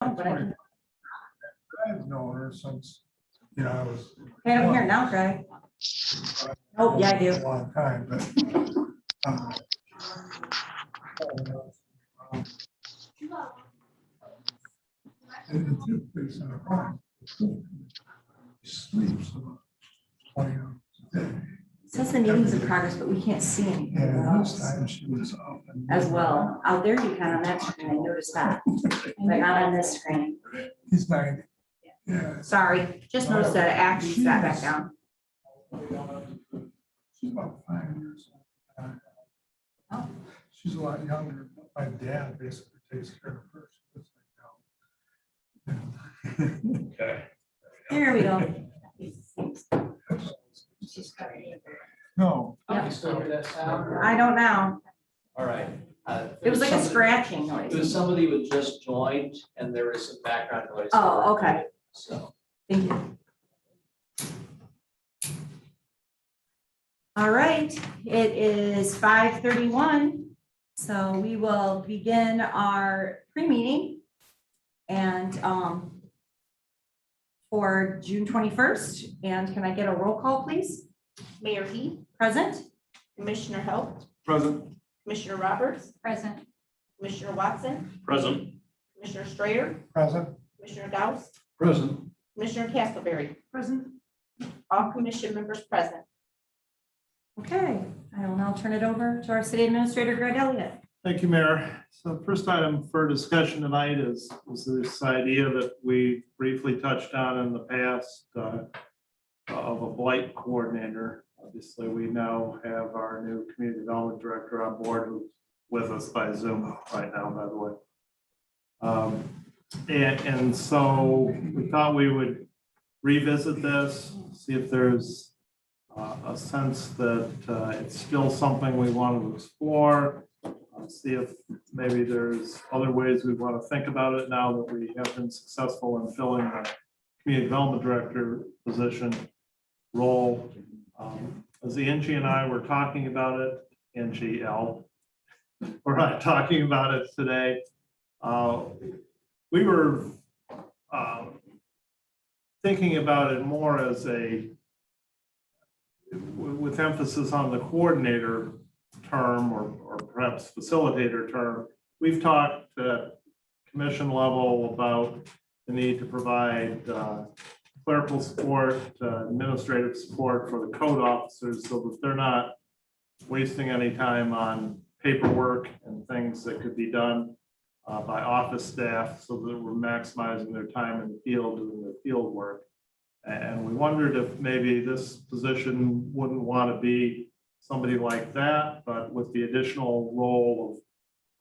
Oh, but I can. I've known her since, I was. Okay, I'm here now, Greg. Oh, yeah, I do. A long time, but. And the two things in a crime. Sleeps about 20 hours a day. It says the meeting's in progress, but we can't see anything And this else time she was off. as well. Out there, you can on that screen. I noticed that, but not on this screen. He's 90. Yeah. Sorry, just noticed that it actually sat back down. She's about 5 years old. Oh. She's a lot younger. My dad basically takes care of her. She lives like now. Okay. There we go. No. Yep. You still hear that sound? I don't know. All right. It was like a Somebody- scratching It was noise. somebody who just joined and there was some background noise. Oh, okay. So, Thank you. All right, it is 5:31. So we will begin our pre-meeting. And for June 21st, and can I get a roll call, please? Mayor Heath, Present? Commissioner Halt, Present. Commissioner Roberts, Present. Commissioner Watson, present. Commissioner Strayer, Present. Commissioner Gauss, Present. Commissioner Castleberry, Present. all commission members present. Okay, I will now turn it over to our city administrator, Greg Elliott. Thank you, Mayor. So first item for discussion tonight is this idea that we briefly touched on in the past of a blight coordinator. Obviously, we now have our new community development director on board who's with us by Zoom right now, by the way. And so we thought we would revisit this, see if there's a sense that it's still something we want to explore. See if maybe there's other ways we want to think about it now that we have been successful in filling the community development director position role. As Angie and I were talking about it, Angie L, we're not talking about it today. We were thinking about it more as with emphasis on the coordinator term or perhaps facilitator term. We've talked at commission level about the need to provide clerical support, administrative support for the code officers so that they're not wasting any time on paperwork and things that could be done by office staff so that we're maximizing their time in the field doing their field work. And we wondered if maybe this position wouldn't want to be somebody like that, but with the additional role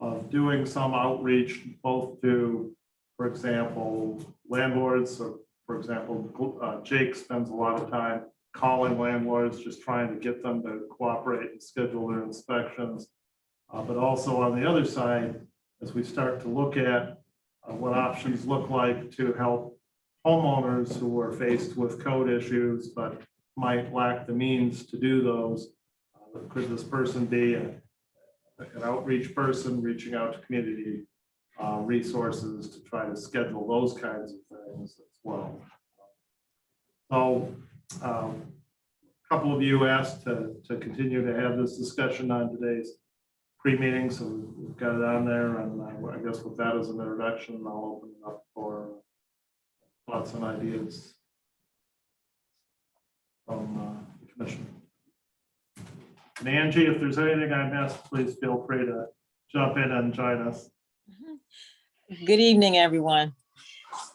of doing some outreach both to, for example, landlords. So for example, Jake spends a lot of time calling landlords, just trying to get them to cooperate and schedule their inspections. But also on the other side, as we start to look at what options look like to help homeowners who are faced with code issues, but might lack the means to do those. Could this person be an outreach person reaching out to community resources to try to schedule those kinds of things as well? So a couple of you asked to continue to have this discussion on today's pre-meeting, so we've got it on there, and I guess with that as an introduction, I'll open it up for thoughts and ideas from the commission. And Angie, if there's anything I missed, please feel free to jump in and join us. Good evening, everyone.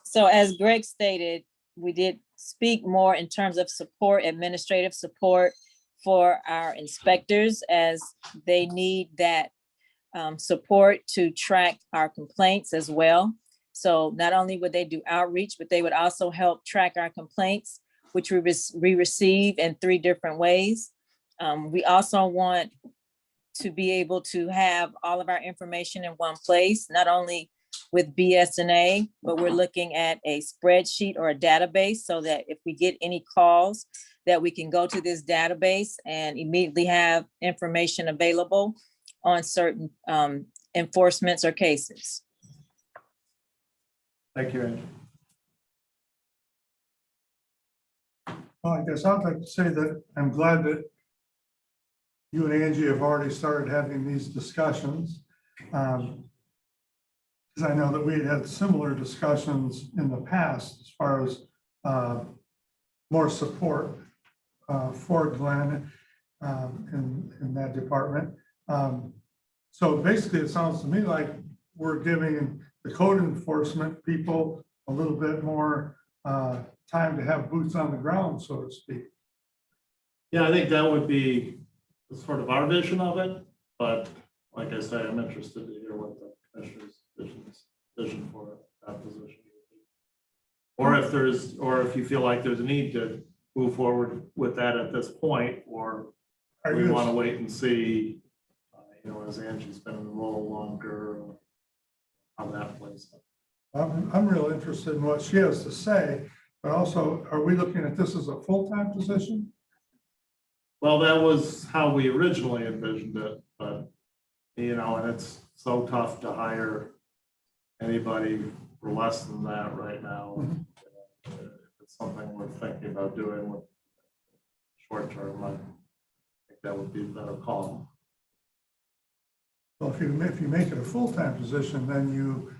So as Greg stated, we did speak more in terms of support, administrative support for our inspectors as they need that support to track our complaints as well. So not only would they do outreach, but they would also help track our complaints, which we receive in 3 different ways. We also want to be able to have all of our information in one place, not only with BSNA, but we're looking at a spreadsheet or a database so that if we get any calls, that we can go to this database and immediately have information available on certain enforcements or cases. Thank you, Angie. Well, I guess I'd like to say that I'm glad that you and Angie have already started having these discussions. Because I know that we had had similar discussions in the past as far as more support for Glenn in that department. So basically, it sounds to me like we're giving the code enforcement people a little bit more time to have boots on the ground, so to speak. Yeah, I think that would be sort of our vision of it, but like I say, I'm interested to hear what the commissioner's vision for that position would be. Or if you feel like there's a need to move forward with that at this point, or we want to wait and see, as Angie's been in the role longer, how that plays out. I'm real interested in what she has to say, but also, are we looking at this as a full-time position? Well, that was how we originally envisioned it, but, and it's so tough to hire anybody for less than that right now. Mhm. If it's something we're thinking about doing with short term, I think that would be a better call. Well, if you make it a full-time position, then you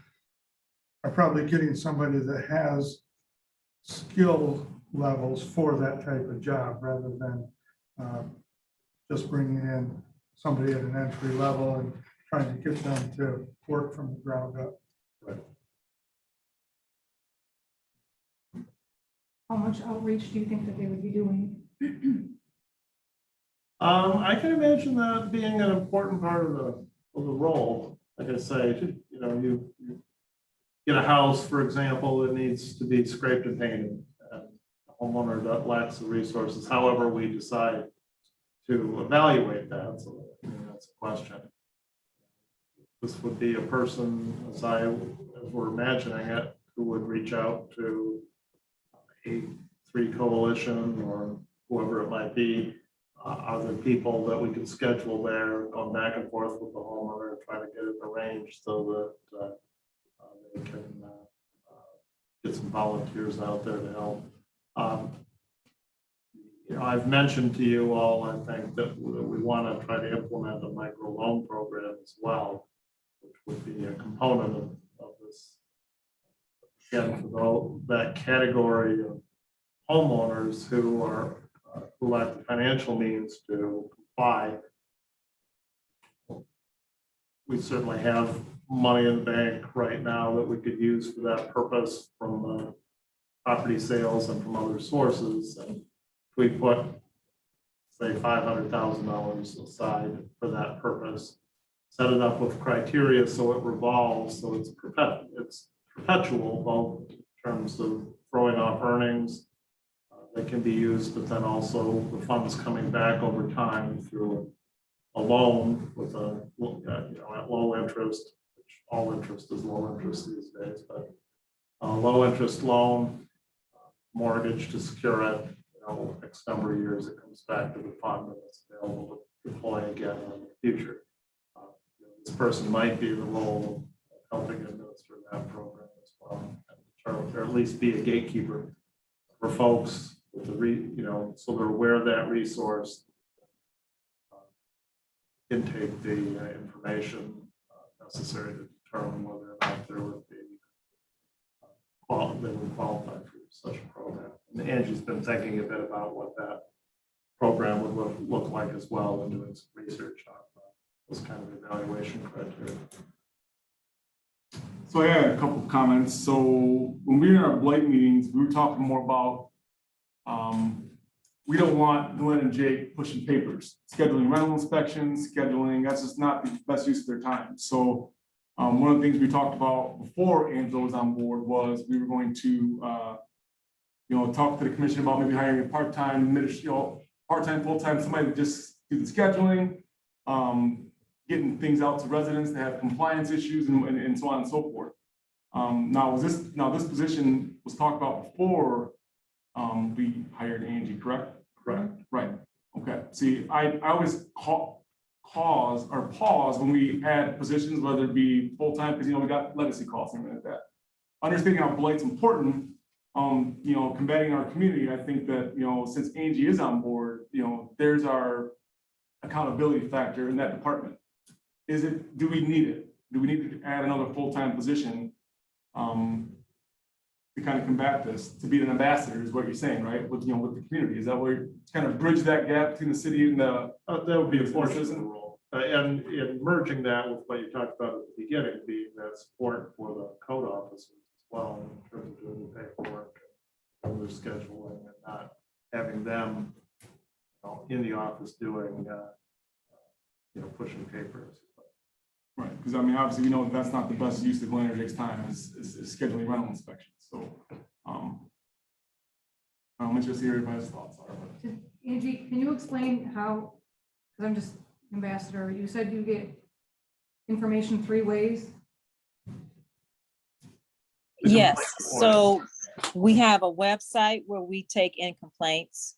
are probably getting somebody that has skill levels for that type of job, rather than just bringing in somebody at an entry level and trying to get them to work from the ground up. Right. How much outreach do you think that they would be doing? I can imagine that being an important part of the role. Like I say, you get a house, for example, that needs to be scraped and painted, and a homeowner that lacks the resources, however we decide to evaluate that. So that's a question. This would be a person, as we're imagining it, who would reach out to A3 Coalition or whoever it might be. Other people that we could schedule there, going back and forth with the homeowner and try to get it arranged so that they can get some volunteers out there to help. I've mentioned to you all, I think, that we want to try to implement a micro loan program as well, which would be a component of this. Again, for that category of homeowners who lack the financial means to comply. We certainly have money in the bank right now that we could use for that purpose from property sales and from other sources. And if we put, say, $500,000 aside for that purpose, set it up with criteria so it revolves, so it's perpetual, both in terms of throwing off earnings that can be used, but then also the funds coming back over time through a loan with at low interest, which all interest is low interest these days, but a low interest loan, mortgage to secure it, X number of years, it comes back to the fund and it's available to deploy again in the future. This person might be in the role of helping administer that program as well, or at least be a gatekeeper for folks with so they're aware of that resource, intake the information necessary to determine whether or not there would be they would qualify for such a program. And Angie's been thinking a bit about what that program would look like as well, and doing some research on those kind of evaluation criteria. So I had a couple of comments. So when we were in our Blight meetings, we were talking more about we don't want Glenn and Jake pushing papers, scheduling rental inspections, that's just not the best use of their time. So one of the things we talked about before Angela was on board was we were going to talk to the commission about maybe hiring a part-time, part-time, full-time, somebody to just do the scheduling, getting things out to residents that have compliance issues and so on and so forth. Now this position was talked about before we hired Angie, correct? Correct. Right. Okay. See, I always pause when we add positions, whether it be full-time, because we got legacy costs and everything like that. understanding how Blight's important, combating our community, I think that, since Angie is on board, there's our accountability factor in that department. Do we need it? Do we need to add another full-time position to kind of combat this, to be an ambassador is what you're saying, right? With the community, is that where you kind of bridge that gap between the city and the. That would be a portion of the role. And in merging that with what you talked about at the beginning, being that support for the code officers as well, in terms of doing the paperwork and their scheduling and not having them in the office doing, pushing papers. Right, because I mean, obviously, we know that's not the best use of Glen Energetic's time is scheduling rental inspections. So, I'm interested to hear everybody's thoughts are. Angie, can you explain how, because I'm just ambassador, you said you get information 3 ways? Yes, so we have a website where we take in complaints.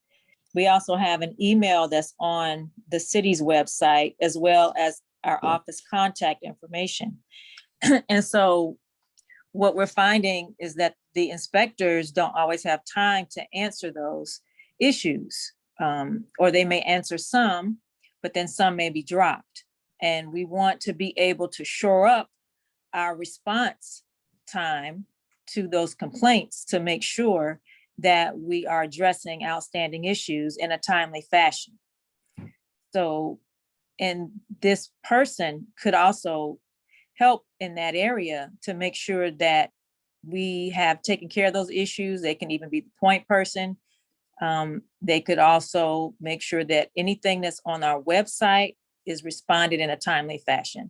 We also have an email that's on the city's website, as well as our office contact information. And so what we're finding is that the inspectors don't always have time to answer those issues, or they may answer some, but then some may be dropped. And we want to be able to shore up our response time to those complaints to make sure that we are addressing outstanding issues in a timely fashion. So, and this person could also help in that area to make sure that we have taken care of those issues. They can even be the point person. They could also make sure that anything that's on our website is responded in a timely fashion.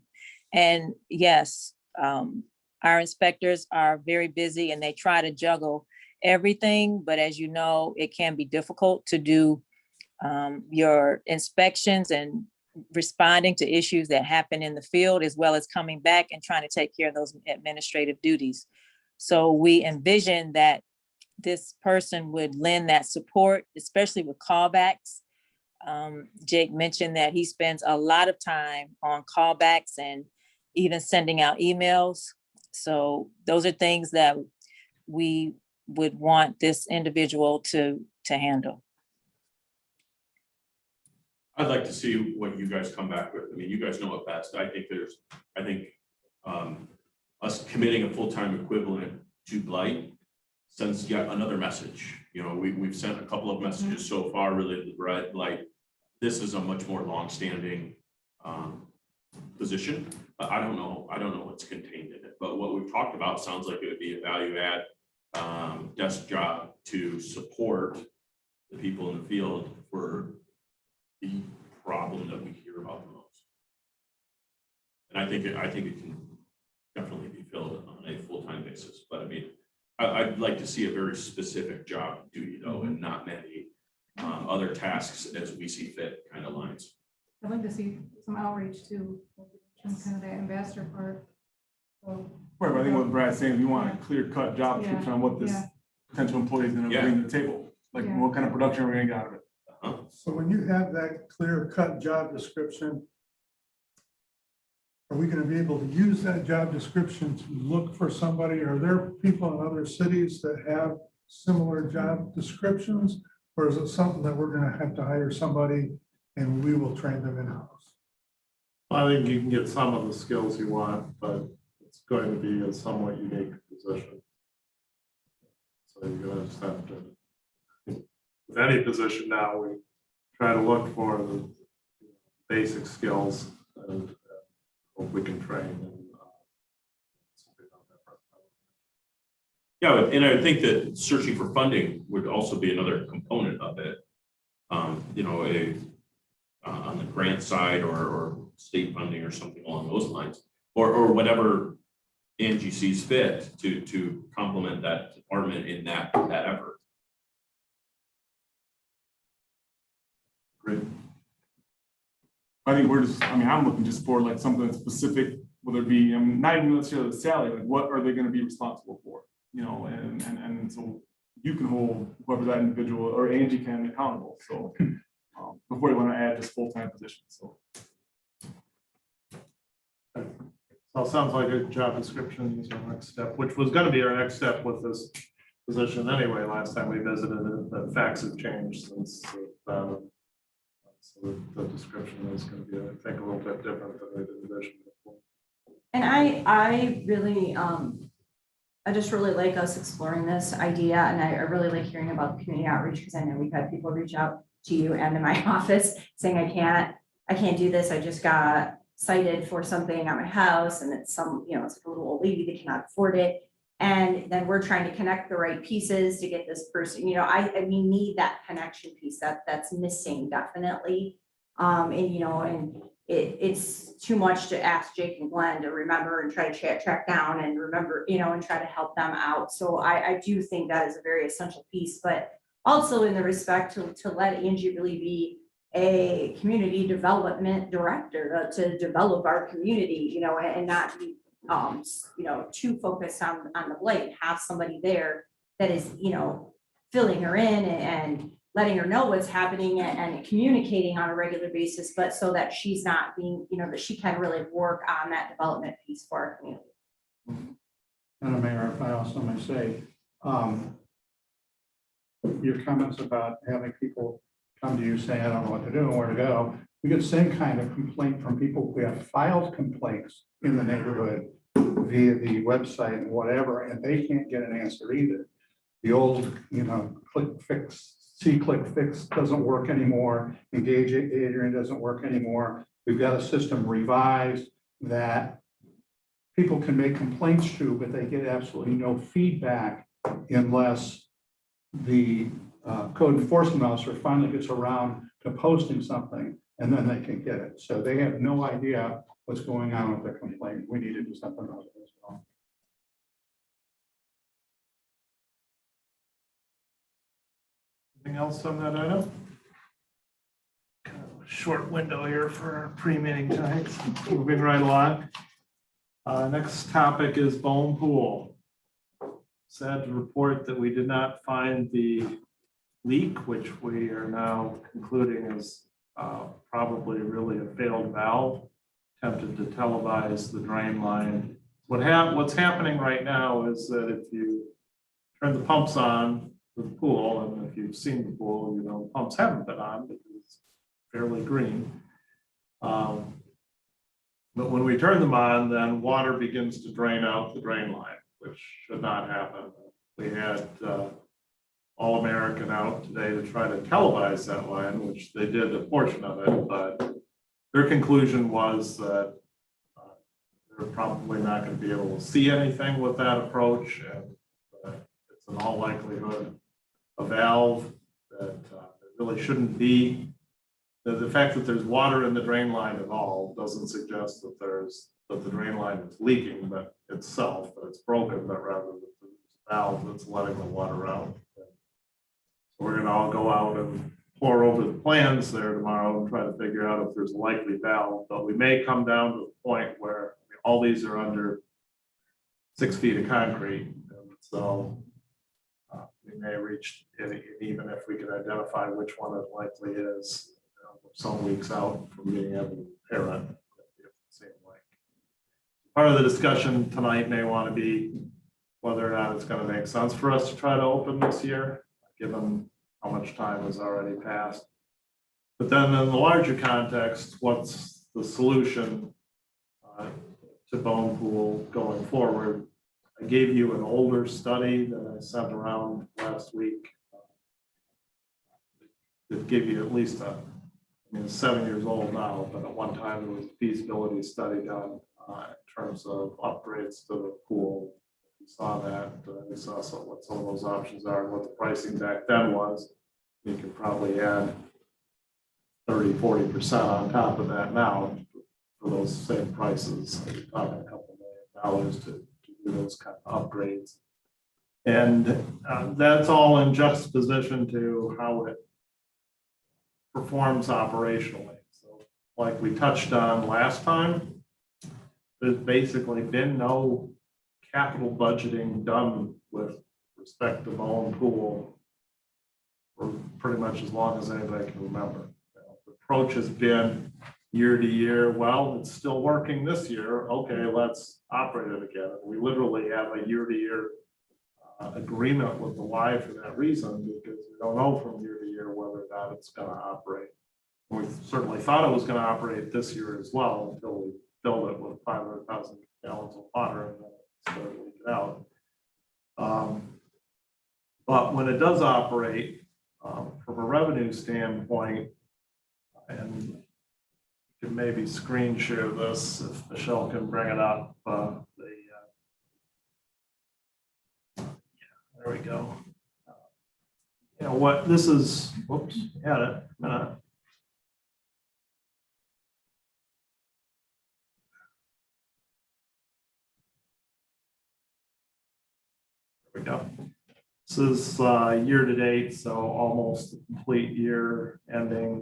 And yes, our inspectors are very busy and they try to juggle everything, but as you know, it can be difficult to do your inspections and responding to issues that happen in the field, as well as coming back and trying to take care of those administrative duties. So we envision that this person would lend that support, especially with callbacks. Jake mentioned that he spends a lot of time on callbacks and even sending out emails. So those are things that we would want this individual to handle. I'd like to see what you guys come back with. I mean, you guys know it best. I think us committing a full-time equivalent to Blight sends yet another message. We've sent a couple of messages so far related to Blight. This is a much more long-standing position. But I don't know what's contained in it. But what we've talked about sounds like it would be a value add desk job to support the people in the field for the problem that we hear about the most. And I think it can definitely be filled on a full-time basis. But I mean, I'd like to see a very specific job duty though, and not many other tasks as we see fit kind of lines. I'd like to see some outreach too, kind of that ambassador part. So, Right, but I think what Brad's saying, we want a clear-cut job description on what this potential employee is going to bring to the table. Like, what kind of production we're going to get out of it. So when you have that clear-cut job description, are we going to be able to use that job description to look for somebody? Are there people in other cities that have similar job descriptions? Or is it something that we're going to have to hire somebody and we will train them in-house? I think you can get some of the skills you want, but it's going to be a somewhat unique position. So you're going to just have to, with any position now, we try to look for the basic skills and hope we can train them. Yeah, and I think that searching for funding would also be another component of it. On the grant side or state funding or something along those lines, or whatever Angie sees fit to complement that department in that effort. Great. I think I'm looking just for like something that's specific, whether it be, not even necessarily the salary, like what are they going to be responsible for? And so you can hold whoever that individual or Angie can accountable. So before you want to add just full-time positions. So So it sounds like a job description is our next step, which was gonna be our next step with this position anyway. Last time we visited it, the facts have changed since. So the description is gonna be, I think, a little bit different than we envisioned before. And I really, I just really like us exploring this idea, and I really like hearing about the community outreach, because I know we've had people reach out to you and to my office saying, I can't do this, I just got cited for something at my house, and it's some, it's like a little old lady that cannot afford it. And then we're trying to connect the right pieces to get this person, we need that connection piece that's missing definitely. And it's too much to ask Jake and Glenn to remember and try to track down and remember, and try to help them out. So I do think that is a very essential piece, but also in the respect to let Angie really be a community development director to develop our community, and not be, too focused on the blight, have somebody there that is, filling her in and letting her know what's happening and communicating on a regular basis, but so that she's not being, that she can really work on that development piece for our community. Madam Mayor, if I also may say, your comments about having people come to you saying, I don't know what to do and where to go. We get the same kind of complaint from people who have filed complaints in the neighborhood via the website and whatever, and they can't get an answer either. The old, click fix doesn't work anymore. Engage Adrian doesn't work anymore. We've got a system revised that people can make complaints to, but they get absolutely no feedback unless the code enforcement officer finally gets around to posting something, and then they can get it. So they have no idea what's going on with their complaint. We need to do something about it as well. Anything else on that item? Kind of a short window here for our pre-meeting tonight. Moving right along. Next topic is Bone Pool. Sad to report that we did not find the leak, which we are now concluding is probably really a failed valve. Attempted to televise the drain line. What's happening right now is that if you turn the pumps on the pool, and if you've seen the pool, pumps haven't been on because it's fairly green. But when we turn them on, then water begins to drain out the drain line, which should not happen. We had All American out today to try to televise that line, which they did a portion of it, but their conclusion was that they're probably not going to be able to see anything with that approach, and it's in all likelihood a valve that really shouldn't be. The fact that there's water in the drain line at all doesn't suggest that the drain line is leaking, but itself, that it's broken, but rather that there's a valve that's letting the water out. So we're going to all go out and pour over the plans there tomorrow and try to figure out if there's a likely valve, but we may come down to the point where all these are under 6 feet of concrete. And so we may reach, even if we can identify which one it likely is, some weeks out from being able to repair it. Part of the discussion tonight may want to be whether or not it's going to make sense for us to try to open this year, given how much time has already passed. But then in the larger context, what's the solution to Bone Pool going forward? I gave you an older study that I sent around last week that gave you at least it's 7 years old now, but at one time there was a feasibility study done in terms of upgrades to the pool. You saw that, we saw what some of those options are, and what the pricing back then was. You can probably add 30–40% on top of that now for those same prices. So you're talking a couple $1 million to do those kind of upgrades. And that's all in juxtaposition to how it performs operationally. So like we touched on last time, there's basically been no capital budgeting done with respect to Bone Pool for pretty much as long as anybody can remember. The approach has been, year to year, well, it's still working this year, okay, let's operate it again. We literally have a year to year agreement with the Y for that reason, because we don't know from year to year whether or not it's gonna operate. We certainly thought it was gonna operate this year as well, until we filled it with 500,000 gallons of water and then it started leaking out. But when it does operate, from a revenue standpoint, and you can maybe screen share this if Michelle can bring it up. There we go. You know what, this is, whoops, had it, there we go. This is year to date, so almost a complete year ending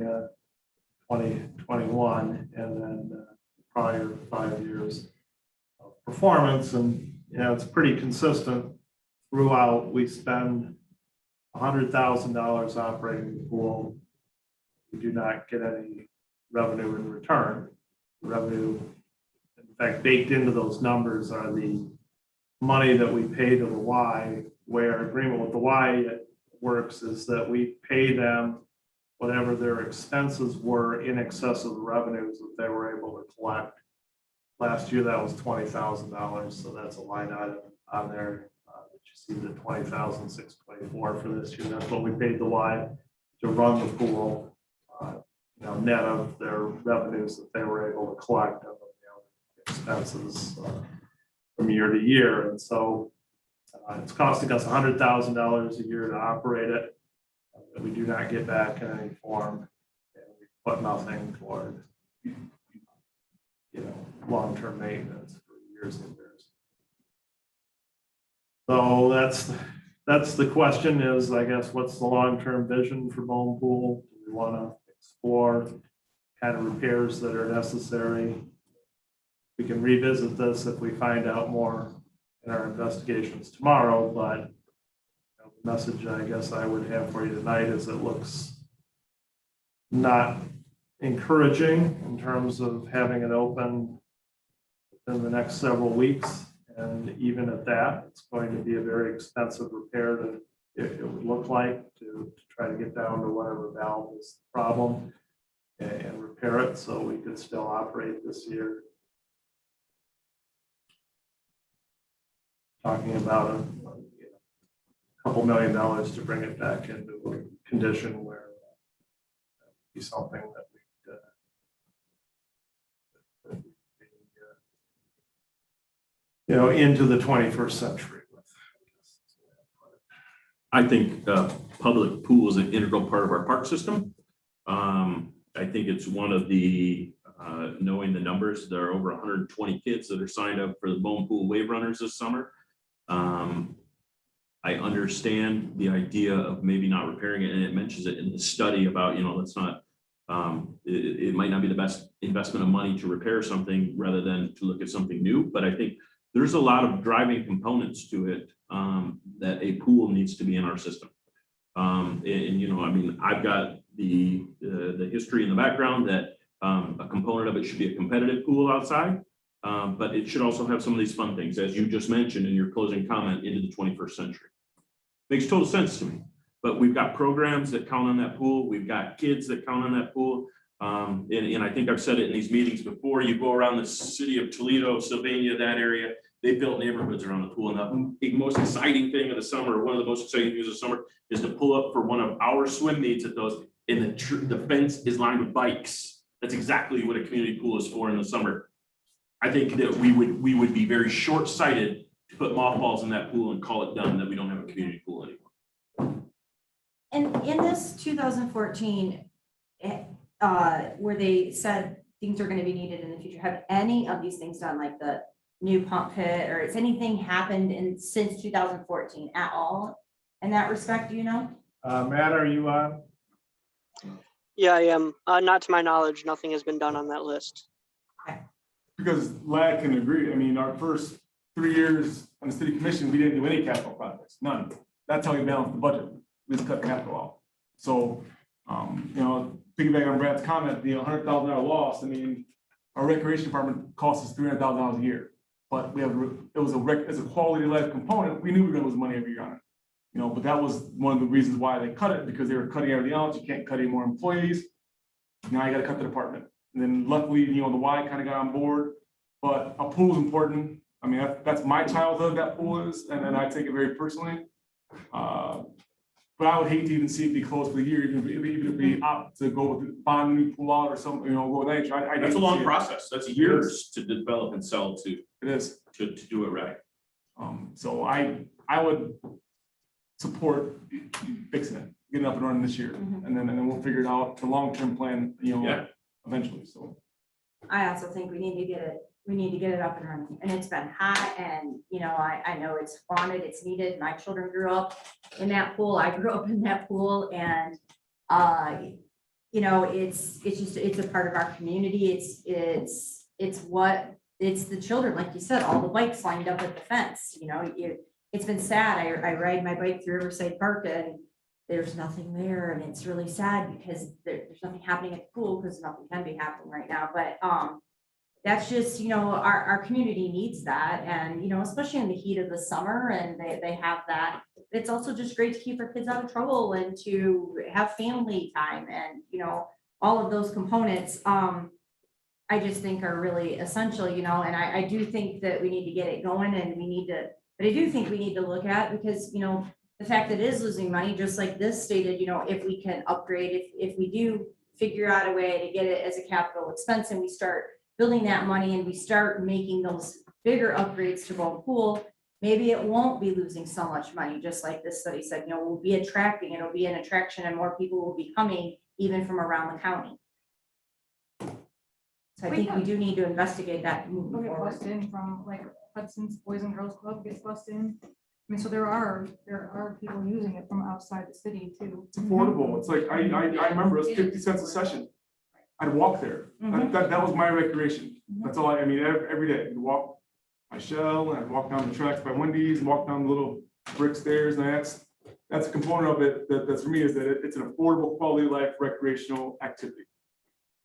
2021, and then prior 5 years of performance. And you know, it's pretty consistent throughout. We spend $100,000 operating the pool. We do not get any revenue in return. Revenue, in fact, baked into those numbers are the money that we pay to the Y, where agreement with the Y works is that we pay them whatever their expenses were in excess of the revenues that they were able to collect. Last year, that was $20,000, so that's a line item on there. You see the $20,624 for this year. That's what we paid the Y to run the pool, you know, net of their revenues that they were able to collect of the expenses from year to year. And so it's costing us $100,000 a year to operate it. That we do not get back in any form, and we put nothing toward, you know, long-term maintenance for years and years. So that's the question is, I guess, what's the long-term vision for Bone Pool? Do we want to explore kind of repairs that are necessary? We can revisit this if we find out more in our investigations tomorrow, but you know, the message I guess I would have for you tonight is it looks not encouraging in terms of having it open in the next several weeks. And even at that, it's going to be a very expensive repair to, it would look like, to try to get down to whatever valve is the problem and repair it so we could still operate this year. Talking about a couple $1 million to bring it back into a condition where that would be something that we'd you know, into the 21st century with. I think public pool is an integral part of our park system. I think it's one of the, knowing the numbers, there are over 120 kids that are signed up for the Bone Pool Wave Runners this summer. I understand the idea of maybe not repairing it, and it mentions it in the study about, you know, let's not, it might not be the best investment of money to repair something rather than to look at something new. But I think there's a lot of driving components to it that a pool needs to be in our system. And you know, I mean, I've got the history in the background that a component of it should be a competitive pool outside, but it should also have some of these fun things, as you just mentioned in your closing comment, into the 21st century. Makes total sense to me. But we've got programs that count on that pool. We've got kids that count on that pool. And I think I've said it in these meetings before, you go around the city of Toledo, Sylvania, that area, they built neighborhoods around the pool. And the most exciting thing of the summer, one of the most exciting things of the summer, is to pull up for one of our swim meets at those, and the fence is lined with bikes. That's exactly what a community pool is for in the summer. I think that we would be very short-sighted to put mothballs in that pool and call it done, that we don't have a community pool anymore. And in this 2014, where they said things are going to be needed in the future, have any of these things done, like the new pump pit, or has anything happened since 2014 at all in that respect? Do you know? Matt, are you on? Yeah, I am. Not to my knowledge, nothing has been done on that list. Because LAD can agree. I mean, our first 3 years on the city commission, we didn't do any capital projects, none. That's how we balanced the budget. We just cut capital off. So, you know, piggyback on Brad's comment, the $100,000 loss, I mean, our recreation department costs us $300,000 a year. But we have, as a quality of life component, we knew we were gonna lose money every year on it. You know, but that was one of the reasons why they cut it, because they were cutting everything else. You can't cut any more employees. Now you gotta cut the department. And then luckily, you know, the Y kind of got on board, but a pool is important. I mean, that's my childhood, that pool is, and I take it very personally. But I would hate to even see it be closed for the year, even if we opt to go with bond new pool out or something, you know, go with nature. That's a long process. That's years to develop and sell to, It is. to do it right. So I would support fixing it, getting up and running this year, and then we'll figure it out, the long-term plan, you know, Yeah. eventually, so. I also think we need to get it up and running, and it's been hot, and, you know, I know it's wanted, it's needed. My children grew up in that pool, I grew up in that pool, and, you know, it's just, it's a part of our community, it's the children, like you said, all the bikes lined up at the fence, you know, it's been sad, I ride my bike through Riverside Park, and there's nothing there, and it's really sad, because there's nothing happening at the pool, because nothing can be happening right now, but, that's just, you know, our community needs that. And, you know, especially in the heat of the summer, and they have that. It's also just great to keep our kids out of trouble and to have family time, and, you know, all of those components, I just think are really essential, you know, and I do think that we need to get it going, and but I do think we need to look at, because, you know, the fact that it is losing money, just like this stated, you know, if we can upgrade, if we do figure out a way to get it as a capital expense, and we start building that money, and we start making those bigger upgrades to Bow Pool, maybe it won't be losing so much money, just like this study said, you know, we'll be attracting, it'll be an attraction, and more people will be coming even from around the county. So I think we do need to investigate that moving We'll get forward. bussed in from like Hudson's Boys and Girls Club gets bussed in. I mean, so there are people using it from outside the city too. It's affordable. It's like, I remember it was 50 cents a session. I'd walk there. That was my recreation. That's all I mean, every day. I'd walk my shell, and I'd walk down the tracks by Wendy's, and walk down the little brick stairs, and that's a component of it that's for me, is that it's an affordable, quality of life recreational activity.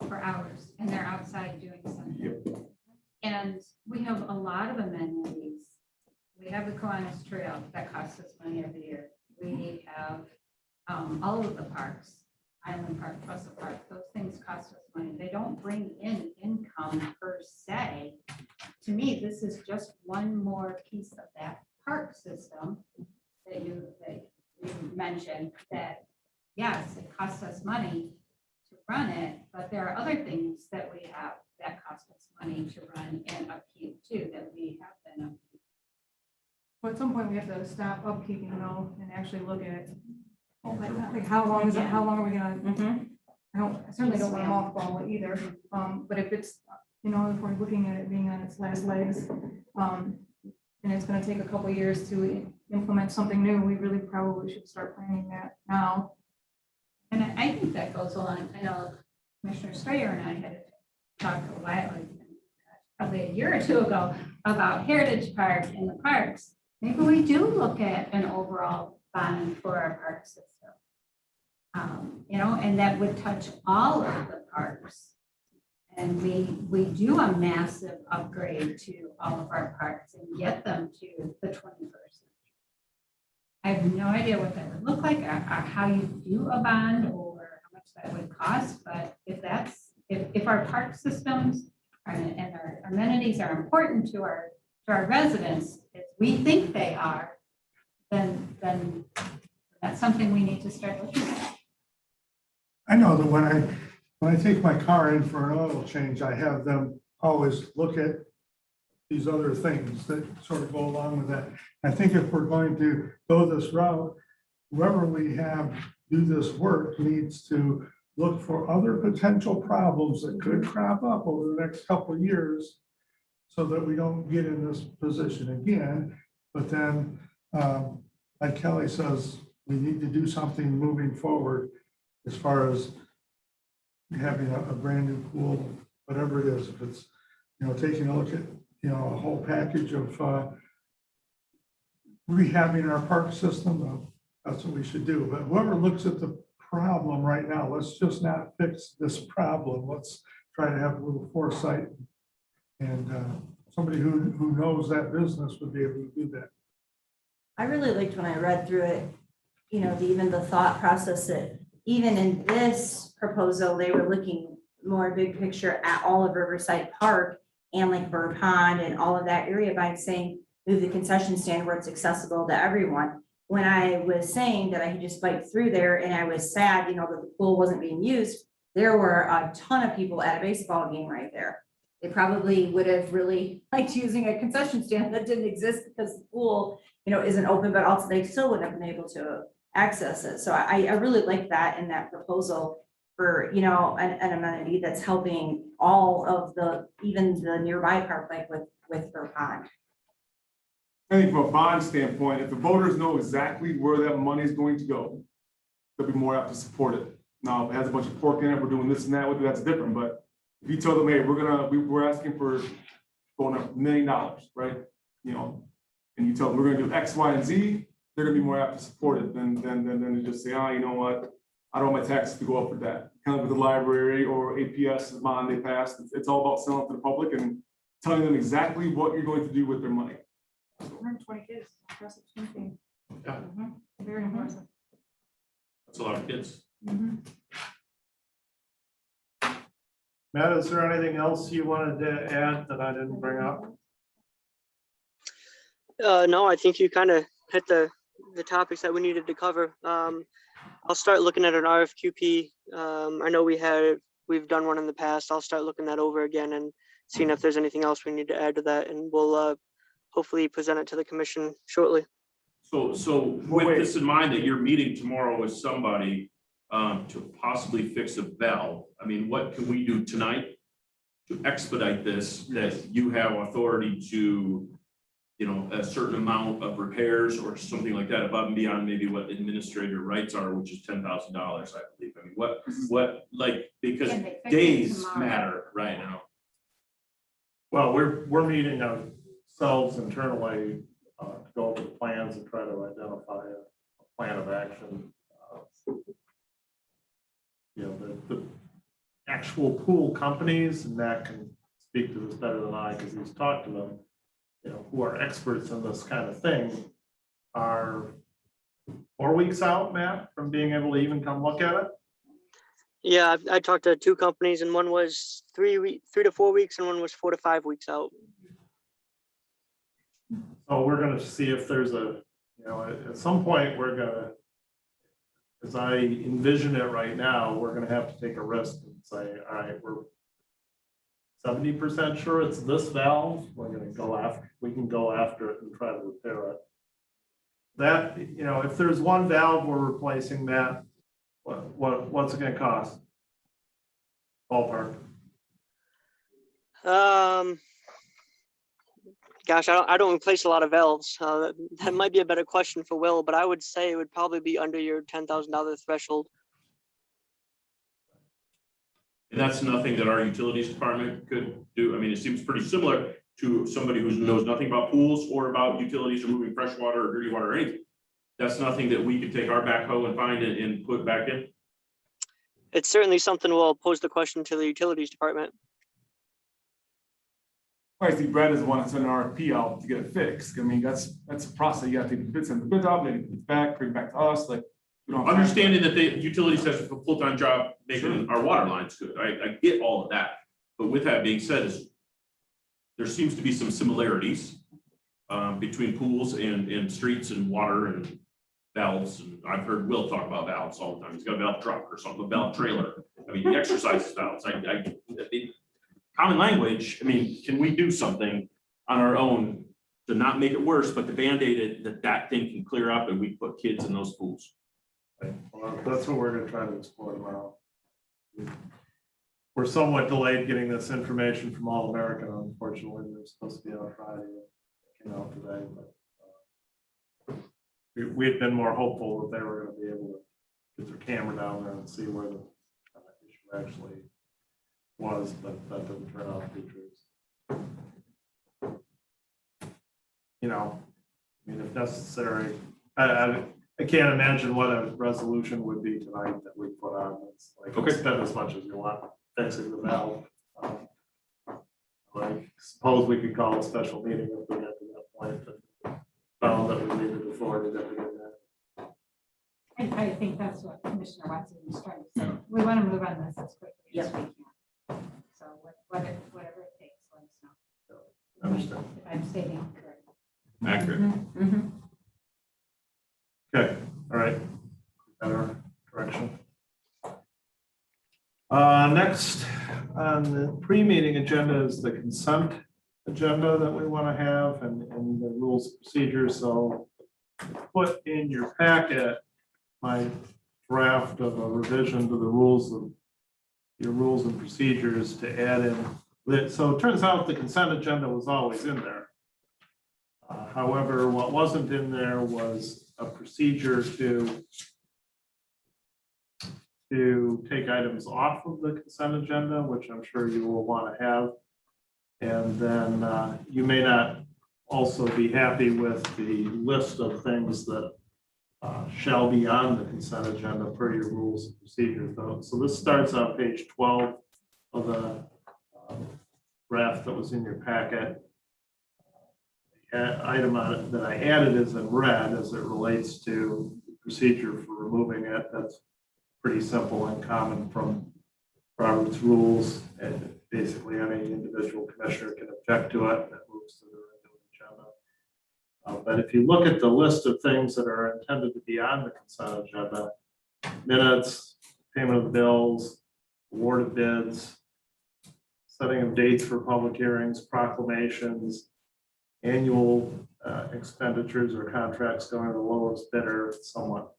For hours, and they're outside doing something. Yep. And we have a lot of amenities. We have the Kiwanis Trail that costs us money every year. We have all of the parks, Island Park, Russell Park, those things cost us money. They don't bring in income per se. To me, this is just one more piece of that park system that you mentioned, that yes, it costs us money to run it, but there are other things that we have that cost us money to run and upkeep too, that we have been upkeep. But at some point, we have to stop upkeeping though, and actually look at, like how long is it, how long are we gonna, I certainly don't want to mothball it either. But if it's, you know, if we're looking at it being on its last legs, and it's gonna take a couple of years to implement something new, we really probably should start planning that now. And I think that goes along, I know Commissioner Strayer and I had talked a while, probably a year or two ago, about Heritage Park and the parks. Maybe we do look at an overall bond for our park system. You know, and that would touch all of the parks. And we do a massive upgrade to all of our parks and get them to the 21st century. I have no idea what that would look like, or how you do a bond, or how much that would cost, but if our park systems and our amenities are important to our residents, as we think they are, then that's something we need to start looking at. I know that when I take my car in for an oil change, I have them always look at these other things that sort of go along with that. I think if we're going to go this route, whoever we have do this work needs to look for other potential problems that could crop up over the next couple of years, so that we don't get in this position again. But then, like Kelly says, we need to do something moving forward as far as having a brand new pool, whatever it is. If it's, you know, taking a look at, you know, a whole package of rehabbing our park system, that's what we should do. But whoever looks at the problem right now. Let's just not fix this problem. Let's try to have a little foresight. And somebody who knows that business would be able to do that. I really liked when I read through it, you know, even the thought process that even in this proposal, they were looking more big picture at all of Riverside Park and like Burr Pond and all of that area by saying, move the concession stand where it's accessible to everyone. When I was saying that I could just bike through there and I was sad, you know, that the pool wasn't being used, there were a ton of people at a baseball game right there. They probably would have really liked using a concession stand that didn't exist because the pool, you know, isn't open, but also they still wouldn't have been able to access it. So I really like that in that proposal for, you know, an amenity that's helping all of the, even the nearby park, like with Burr Pond. I think from a bond standpoint, if the voters know exactly where that money is going to go, they'll be more apt to support it. Now, if it has a bunch of pork in it, we're doing this and that with it, that's different, but if you tell them, hey, we're asking for going up $1 million, right? You know, and you tell them we're gonna do X, Y, and Z, they're gonna be more apt to support it than to just say, oh, you know what? I don't want my taxes to go up for that. Kind of with the library or APS bond they passed, it's all about selling to the public and telling them exactly what you're going to do with their money. 120 kids, impressive swim team. Yeah. Very impressive. That's a lot of kids. Matt, is there anything else you wanted to add that I didn't bring up? No, I think you kind of hit the topics that we needed to cover. I'll start looking at an RFQP. I know we've done one in the past. I'll start looking that over again and seeing if there's anything else we need to add to that, and we'll hopefully present it to the commission shortly. So with this in mind that you're meeting tomorrow with somebody to possibly fix a valve, I mean, what can we do tonight to expedite this, that you have authority to, you know, a certain amount of repairs or something like that above and beyond maybe what administrator rights are, which is $10,000, I believe. I mean, what like, because Can they fix it days tomorrow? matter right now. Well, we're meeting ourselves internally to go over the plans and try to identify a plan of action. You know, the actual pool companies, and Matt can speak to this better than I because he's talked to them, you know, who are experts in this kind of thing, are 4 weeks out, Matt, from being able to even come look at it. Yeah, I talked to 2 companies, and one was 3 to 4 weeks, and one was 4 to 5 weeks out. So we're gonna see if there's a, you know, at some point, we're gonna, as I envision it right now, we're gonna have to take a risk and say, all right, we're 70% sure it's this valve. We're gonna go after, we can go after it and try to repair it. That, you know, if there's one valve we're replacing, Matt, what's it gonna cost? Ballpark. Gosh, I don't replace a lot of valves. That might be a better question for Will, but I would say it would probably be under your $10,000 threshold. And that's nothing that our utilities department could do. I mean, it seems pretty similar to somebody who knows nothing about pools or about utilities or moving fresh water or dirty water or anything. That's nothing that we could take our backhoe and find it and put back in. It's certainly something we'll pose the question to the utilities department. I see Brad is the one that's sending an RFP out to get it fixed. I mean, that's a process. You have to take the bids, send the bids out, then it's back, bring it back to us, like. we don't have time. Understanding that the utilities has a full-time job making our water lines good. I get all of that. But with that being said, there seems to be some similarities between pools and streets and water and valves. And I've heard Will talk about valves all the time. He's got a valve truck or something, a valve trailer. I mean, he exercises valves. Common language, I mean, can we do something on our own to not make it worse, but to Band-Aid it, that thing can clear up and we put kids in those pools? Right. Well, that's what we're gonna try to explore tomorrow. We're somewhat delayed getting this information from All American, unfortunately. They're supposed to be on Friday. It came out today, but we had been more hopeful that they were gonna be able to get their camera down there and see where the issue actually was, but that didn't turn out to be true. You know, I mean, if necessary, I can't imagine what a resolution would be tonight that we put on. It's like, Okay. spend as much as you want fixing the valve. Like, suppose we could call a special meeting if we got to that point, but found that we needed authority that we didn't have. I think that's what Commissioner Watson was trying to say. We want to move on this as quickly as we can. So whatever it takes, let us know. Understand. If I'm stating correctly. Accurate. Mhm. Okay, all right. Better direction. Next on the pre-meeting agenda is the consent agenda that we want to have and the rules of procedure. So put in your packet my draft of a revision to the rules of your rules and procedures to add in. So it turns out the consent agenda was always in there. However, what wasn't in there was a procedure to take items off of the consent agenda, which I'm sure you will want to have. And then you may not also be happy with the list of things that shall be on the consent agenda per your rules and procedures. So this starts on page 12 of the draft that was in your packet. Item on it that I added is in red as it relates to the procedure for removing it. That's pretty simple and common from Robert's rules, and basically any individual commissioner can object to it and it moves to the regular agenda. But if you look at the list of things that are intended to be on the consent agenda, minutes, payment of the bills, award of bids, setting of dates for public hearings, proclamations, annual expenditures or contracts going to the lowest bidder, somewhat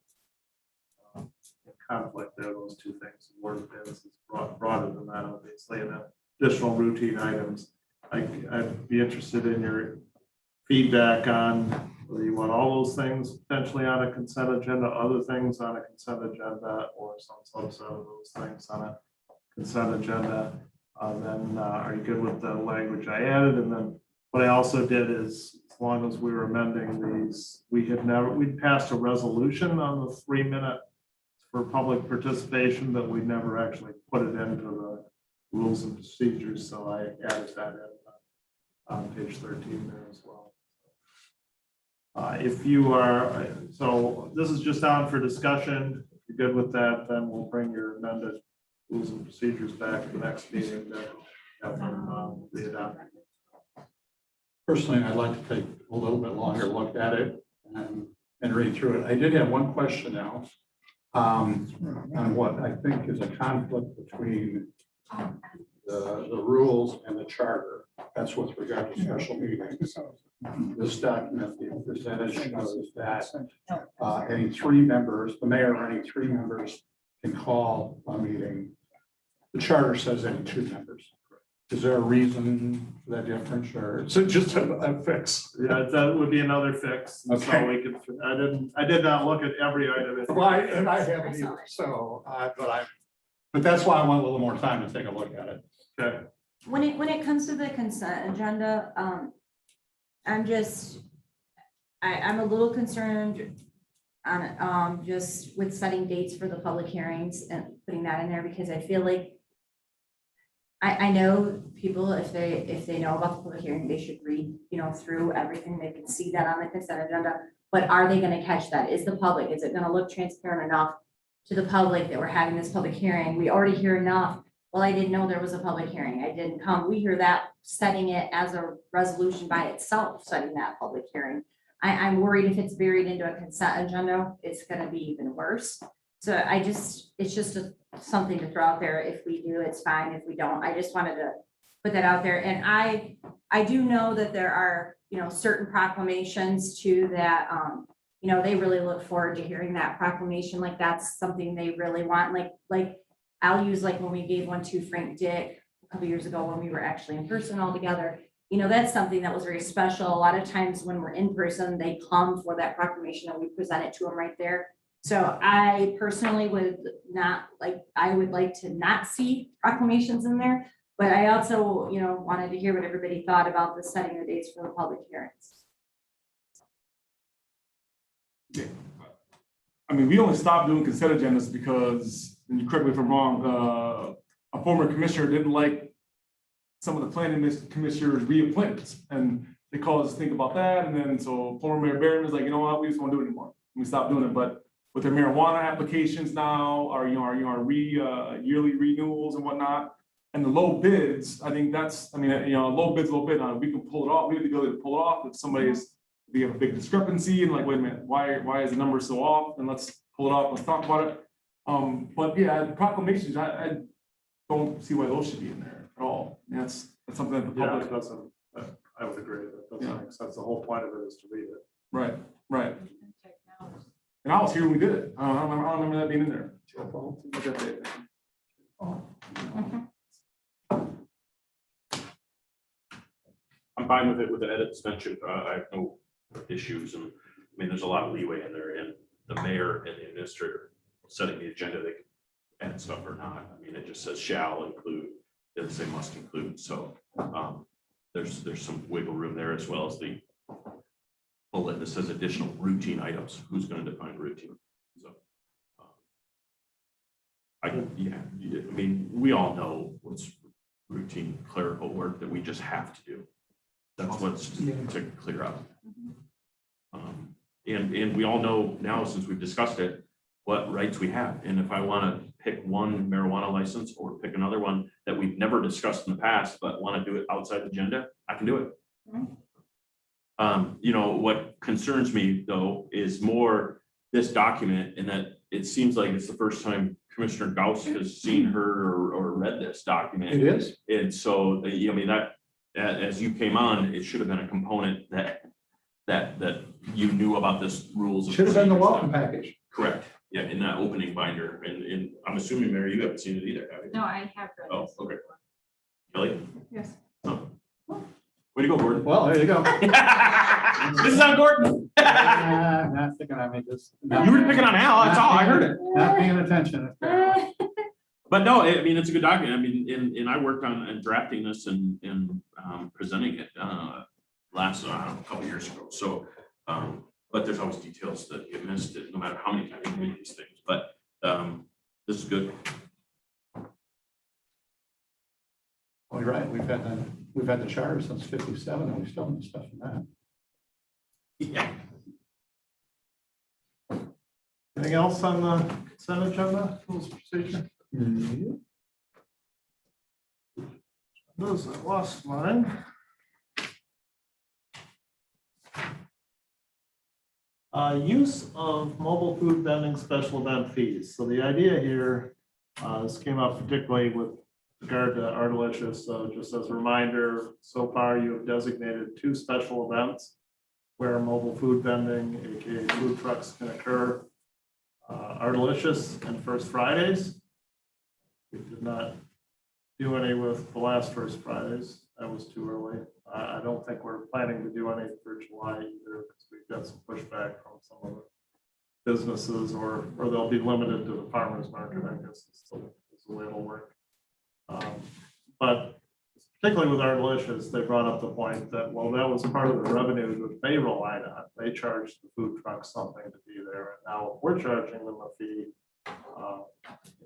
in conflict there, those two things. Award of bids is broader than that, obviously, and additional routine items. I'd be interested in your feedback on whether you want all those things potentially on a consent agenda, other things on a consent agenda, or some subset of those things on a consent agenda. Then are you good with the language I added? And then what I also did is, as long as we were amending these, we'd passed a resolution on the 3 minute for public participation, but we never actually put it into the rules and procedures. So I added that in on page 13 there as well. If you are, so this is just on for discussion. If you're good with that, then we'll bring your amended rules and procedures back at the next meeting to have them readopted. Personally, I'd like to take a little bit longer look at it and read through it. I did have one question now on what I think is a conflict between the rules and the charter. That's with regard to special meetings. This document being presented shows that any 3 members, the mayor or any 3 members can call a meeting. The charter says any 2 members. Is there a reason for that difference, or is it just a fix? Yeah, that would be another fix. So Okay. we could, I did not look at every item. Well, and I haven't either, so, but that's why I want a little more time to take a look at it. Okay. When it comes to the consent agenda, I'm a little concerned on just with setting dates for the public hearings and putting that in there, because I feel like I know people, if they know about the public hearing, they should read, through everything. They can see that on the consent agenda, but are they gonna catch that? Is it gonna look transparent enough to the public that we're having this public hearing? We already hear enough. Well, I didn't know there was a public hearing. I didn't come. We hear that setting it as a resolution by itself, setting that public hearing. I'm worried if it's buried into a consent agenda, it's gonna be even worse. So it's just something to throw out there. If we do, it's fine. If we don't, I just wanted to put that out there. And I do know that there are, certain proclamations too that, they really look forward to hearing that proclamation. Like that's something they really want. Like I'll use like when we gave one to Frank Dick a couple years ago when we were actually in person all together. That's something that was very special. A lot of times when we're in person, they come for that proclamation and we present it to them right there. So I personally would I would like to not see proclamations in there, but I also, wanted to hear what everybody thought about the setting the dates for the public hearings. I mean, we only stopped doing consent agendas because, and you correct me if I'm wrong, a former commissioner didn't like some of the planning commissioners' reappointments, and they caused us to think about that, and then so former Mayor Barron was like, you know what, we just won't do it anymore. We stopped doing it, but with their marijuana applications now, our yearly renewals and whatnot, and the low bids, I think that's, I mean, low bid, we can pull it off, we have the ability to pull it off if somebody's, we have a big discrepancy and like, wait a minute, why is the number so off? And let's pull it off, let's talk about it. But yeah, the proclamations, I don't see why those should be in there at all. And that's something that the Yeah, public. it doesn't, I would agree, that doesn't make sense. The whole point of it is to read it. Right. And I was here when we did it. I don't remember that being in there. I'm fine with it with the edits mentioned. I have no issues, and I mean, there's a lot of leeway in there, and the mayor and the administrator setting the agenda, they can add stuff or not. I mean, it just says shall include, it doesn't say must include, so there's some wiggle room there, as well as the bullet that says additional routine items. Who's going to define routine? So I mean, we all know what's routine clerical work that we just have to do. That's what's to clear up. And we all know now, since we've discussed it, what rights we have. And if I want to pick one marijuana license or pick another one that we've never discussed in the past, but want to do it outside the agenda, I can do it. What concerns me though is more this document, and that it seems like it's the first time Commissioner Gauss has seen her or read this document. It is. And so, I mean, that as you came on, it should have been a component that you knew about this rules. Should have been the welcome package. Correct. Yeah, in that opening binder. And I'm assuming, Mary, you haven't seen it either, have you? No, I have read Oh, this. okay. Kelly? Yes. Oh. Way to go, Gordon. Well, there you go. This is on Gordon. Not thinking I made this. You were picking on Al, that's all, I heard it. Not paying attention. But no, I mean, it's a good document. I mean, and I worked on drafting this and presenting it last, a couple years ago. So, but there's always details that get missed, no matter how many times you read these things. But this is good. Well, you're right. We've had the charter since '57, and we still have stuff in that. Yeah. Anything else on the consent agenda, rules of procedure? Those, I lost mine. Use of mobile food vending special event fees. So the idea here, this came up particularly with regard to Artelicious. So just as a reminder, so far you have designated 2 special events where mobile food vending, aka food trucks, can occur. Artelicious and First Fridays. We did not do any with the last First Fridays. That was too early. I don't think we're planning to do any for July either, because we've got some pushback from some of the businesses, or they'll be limited to the farmers market, I guess is the way it'll work. But particularly with Artelicious, they brought up the point that, well, that was part of the revenue that they relied on. They charged the food trucks something to be there. And now if we're charging them a fee,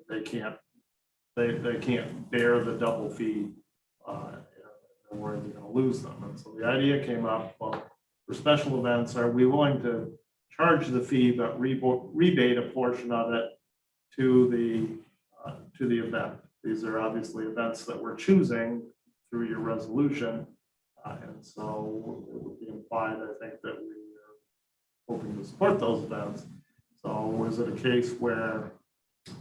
they can't bear the double fee. And we're going to lose them. And so the idea came up, well, for special events, are we willing to charge the fee, but rebate a portion of it to the event? These are obviously events that we're choosing through your resolution. And so it would be implied, I think, that we are hoping to support those events. So is it a case where I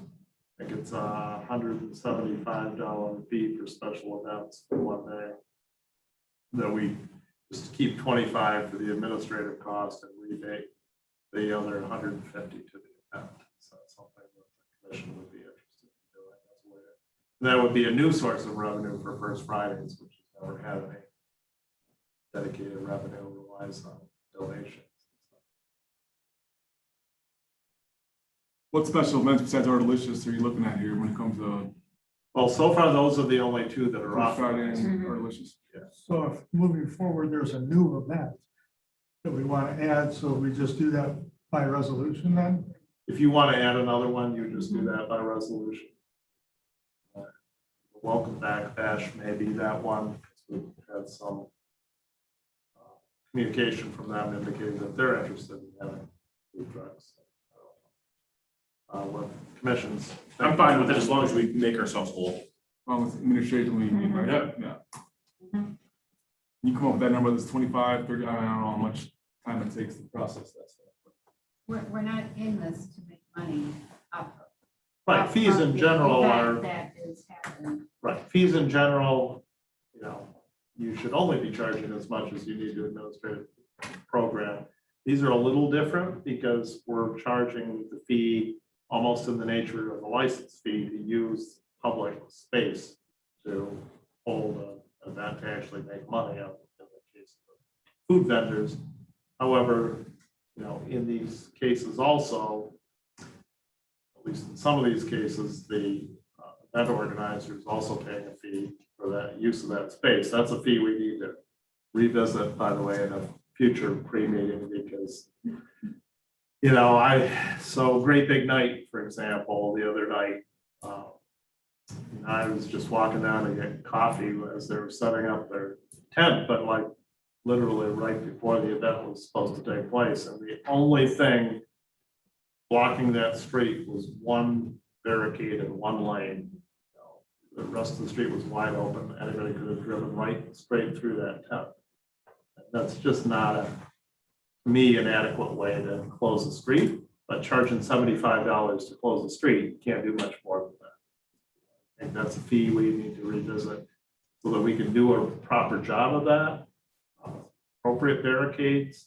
think it's $175 fee for special events for one day, that we just keep 25 for the administrative cost and rebate the other 150 to the event? So that's something that the commission would be interested in doing as a way to. That would be a new source of revenue for First Fridays, which has never had any dedicated revenue, relies on donations. What special events besides Artelicious are you looking at here when it comes to Well, so far, those are the only 2 that are First off. Friday and Artelicious? So if moving forward, there's a new event that we want to add, so we just do that by resolution then? if you want to add another one, you just do that by resolution. Welcome back bash, maybe that one, because we've had some communication from them indicating that they're interested in having food trucks. What commissions? I'm fine with it as long as we make ourselves whole. Administratively, right? Yeah. You come up with that number that's 25, 30, I don't know how much time it takes to process that stuff. We're not in this to make money off of. Right, fees in general are, That is happening. right, fees in general, you know, you should only be charging as much as you need to administrate a program. These are a little different because we're charging the fee almost in the nature of a license fee to use public space to hold an event to actually make money out in the case of food vendors. However, you know, in these cases also, at least in some of these cases, the event organizer is also paying a fee for that use of that space. That's a fee we need to revisit, by the way, in a future pre-meeting because, you know, so Great Big Night, for example, the other night, I was just walking down to get coffee as they were setting up their tent, but like literally right before the event was supposed to take place. And the only thing blocking that street was one barricade in one lane. The rest of the street was wide open. Anybody could have driven right straight through that tent. That's just not, to me, an adequate way to close the street, but charging $75 to close the street, you can't do much more than that. I think that's a fee we need to revisit so that we can do a proper job of that. Appropriate barricades,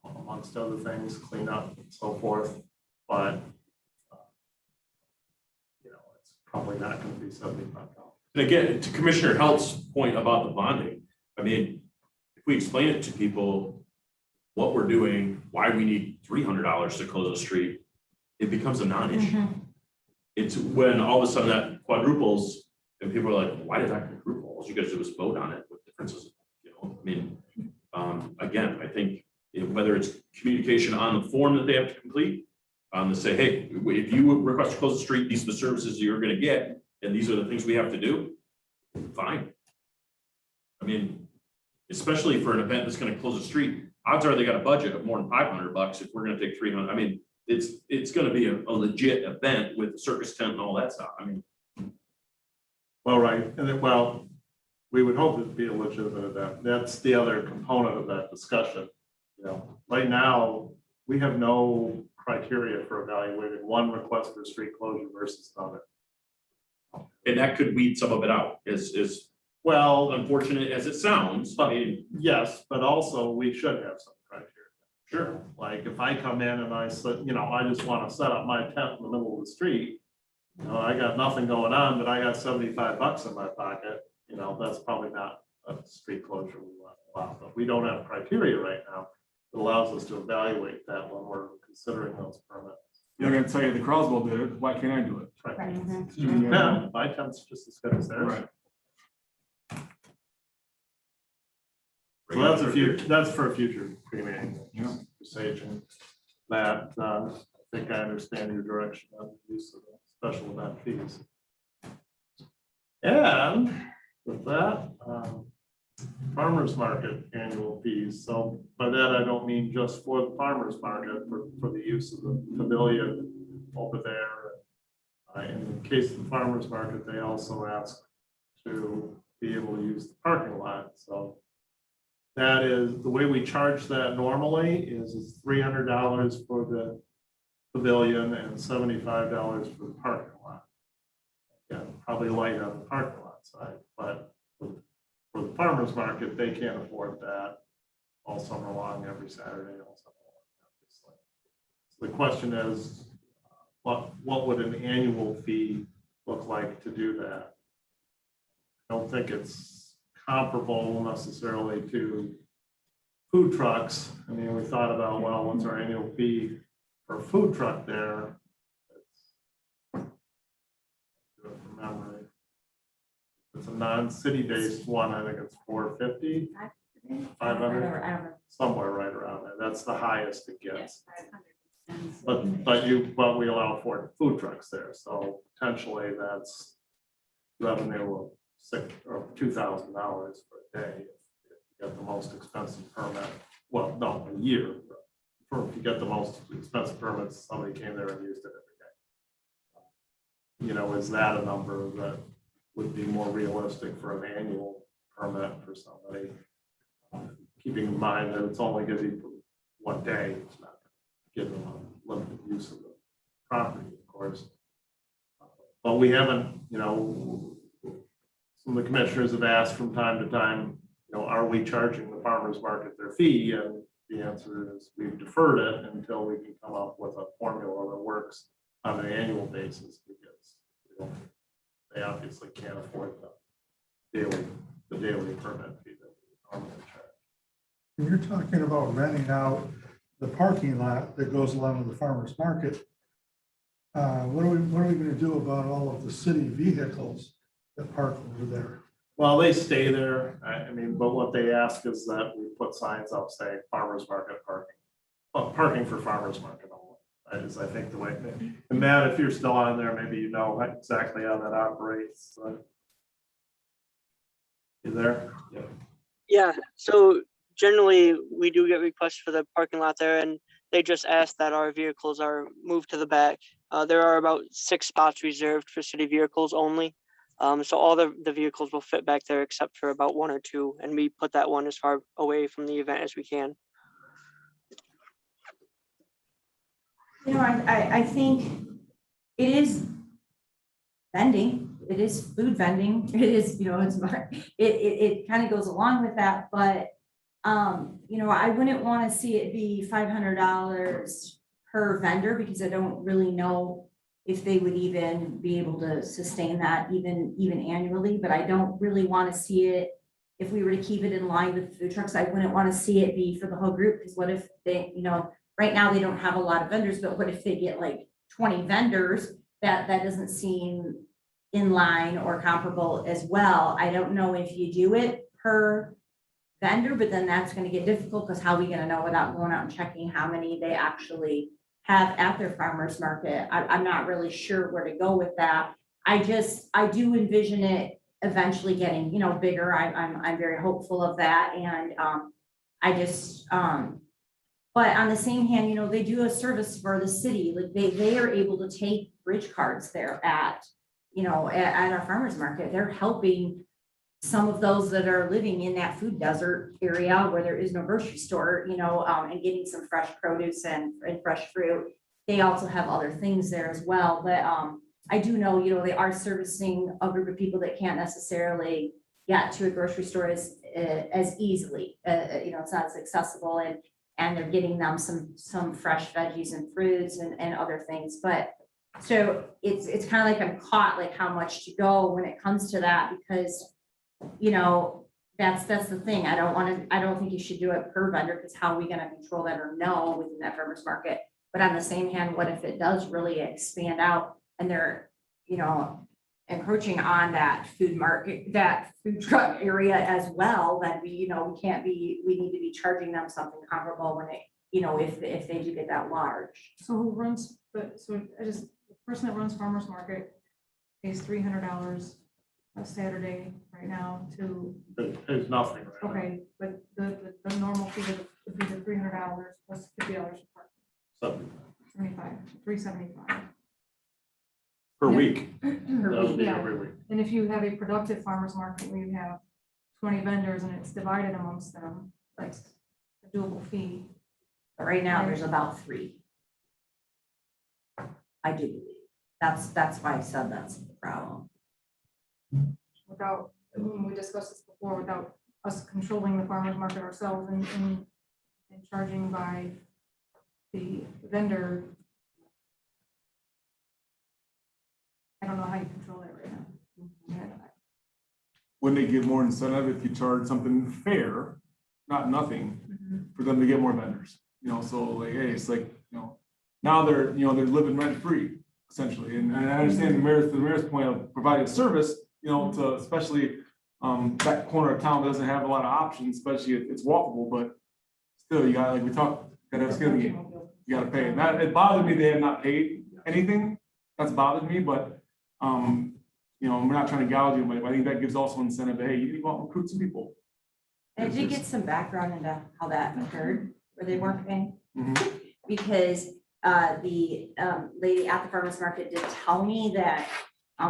amongst other things, clean up and so forth, but you know, it's probably not going to be $75. And again, to Commissioner Helt's point about the bonding, I mean, if we explain it to people what we're doing, why we need $300 to close a street, it becomes a non-issue. It's when all of a sudden that quadruples and people are like, why did that quadruple? All you guys do is vote on it. What difference is it? You know, I mean, again, I think whether it's communication on the form that they have to complete, to say, hey, if you request to close the street, these are the services you're going to get, and these are the things we have to do. Fine. I mean, especially for an event that's going to close a street, odds are they got a budget of more than $500 if we're going to take 300. I mean, it's going to be a legit event with the circus tent and all that stuff. I mean, well, right, and then, well, we would hope it'd be a legitimate event. That's the other component of that discussion. You know, right now, we have no criteria for evaluating one request for street closure versus another. and that could weed some of it out, as Well, unfortunate as it sounds. I mean, yes, but also we should have some criteria. Sure, like if I come in and I said, you know, I just want to set up my tent in the middle of the street. You know, I got nothing going on, but I got $75 in my pocket, you know, that's probably not a street closure we want to allow. But we don't have criteria right now that allows us to evaluate that when we're considering those permits. You're gonna tell you the Croswell did it, why can't I do it? Right. Yeah. Yeah, my tent's just as good as theirs. Right. So that's a few, that's for a future pre-meeting. Yeah. Conversation. That, I think I understand your direction on the use of the special event fees. And with that, farmer's market annual fees. So by that, I don't mean just for the farmer's market, for the use of the pavilion over there. In the case of the farmer's market, they also ask to be able to use the parking lot. So that is, the way we charge that normally is it's $300 for the pavilion and $75 for the parking lot. Yeah, probably light on the parking lot side, but for the farmer's market, they can't afford that all summer long, every Saturday, all summer long, obviously. So the question is, what would an annual fee look like to do that? I don't think it's comparable necessarily to food trucks. I mean, we thought about, well, what's our annual fee for a food truck there? Do it from memory. It's a non-city based one. I think it's $450, $500, somewhere right around there. That's the highest it gets. And so- But we allow for food trucks there, so potentially that's revenue of $2,000 for a day. If you get the most expensive permit, well, no, a year. If you get the most expensive permits, somebody came there and used it every day. You know, is that a number that would be more realistic for an annual permit for somebody? Keeping in mind that it's only gonna be for one day, it's not give them a limited use of the property, of course. But we haven't, you know, some of the commissioners have asked from time to time, you know, are we charging the farmers market their fee? And the answer is we've deferred it until we can come up with a formula that works on an annual basis, because you know, they obviously can't afford the daily permit fee that we normally charge. When you're talking about renting out the parking lot that goes along with the farmer's market, what are we gonna do about all of the city vehicles that park over there? Well, they stay there. I mean, but what they ask is that we put signs up saying farmers market parking. Well, parking for farmers market only. That is, I think, the way. And Matt, if you're still on there, maybe you know exactly how that operates. You there? Yeah. Yeah, so generally, we do get requests for the parking lot there, and they just ask that our vehicles are moved to the back. There are about 6 spots reserved for city vehicles only. So all the vehicles will fit back there except for about 1 or 2, and we put that one as far away from the event as we can. You know, I think it is vending, it is food vending, it is, you know, it kind of goes along with that, but you know, I wouldn't want to see it be $500 per vendor, because I don't really know if they would even be able to sustain that even annually, but I don't really want to see it, if we were to keep it in line with food trucks, I wouldn't want to see it be for the whole group, because what if they, you know, right now they don't have a lot of vendors, but what if they get like 20 vendors? That doesn't seem in line or comparable as well. I don't know if you do it per vendor, but then that's going to get difficult, because how are we going to know without going out and checking how many they actually have at their farmer's market? I'm not really sure where to go with that. I do envision it eventually getting, you know, bigger. I'm very hopeful of that. And but on the same hand, you know, they do a service for the city. Like they are able to take bridge cards there at, you know, at our farmer's market. They're helping some of those that are living in that food desert area where there is no grocery store, you know, and getting some fresh produce and fresh fruit. They also have other things there as well. But I do know, you know, they are servicing a group of people that can't necessarily get to a grocery store as easily. You know, it's not as accessible, and they're getting them some fresh veggies and fruits and other things. But so it's kind of like I'm caught, like how much to go when it comes to that, because you know, that's the thing. I don't think you should do it per vendor, because how are we going to control that or know within that farmer's market? But on the same hand, what if it does really expand out and they're, you know, encroaching on that food market, that food truck area as well? Then we need to be charging them something comparable when it, you know, if they do get that large. So who runs, the person that runs farmer's market pays $300 a Saturday right now to, There's nothing. Right now. okay, but the normal fee would be the $300 plus $50 for parking. 375 Per week. Per That would be yeah. every week. And if you have a productive farmer's market where you have 20 vendors and it's divided amongst them, that's a doable fee. But right now, there's about 3. I do believe. That's why I said that's the problem. Without, when we discussed this before, without us controlling the farmer's market ourselves and charging by the vendor. I don't know how you control that right now. When they get more incentive, if you charge something fair, not nothing, for them to get more vendors, you know, so like, hey, it's like, you know, now they're living rent free essentially. And I understand the mayor's point of providing service, you know, to especially that corner of town doesn't have a lot of options, especially if it's walkable, but still you got, like we talked, gotta have skin in the game. You gotta pay. And that, it bothered me they have not paid anything. That's bothered me, but, you know, we're not trying to gouge anybody, but I think that gives also incentive, hey, you need to go out and recruit some people. And I did get some background into how that occurred, where they weren't paying. Mhm. Because the lady at the farmer's market did tell me that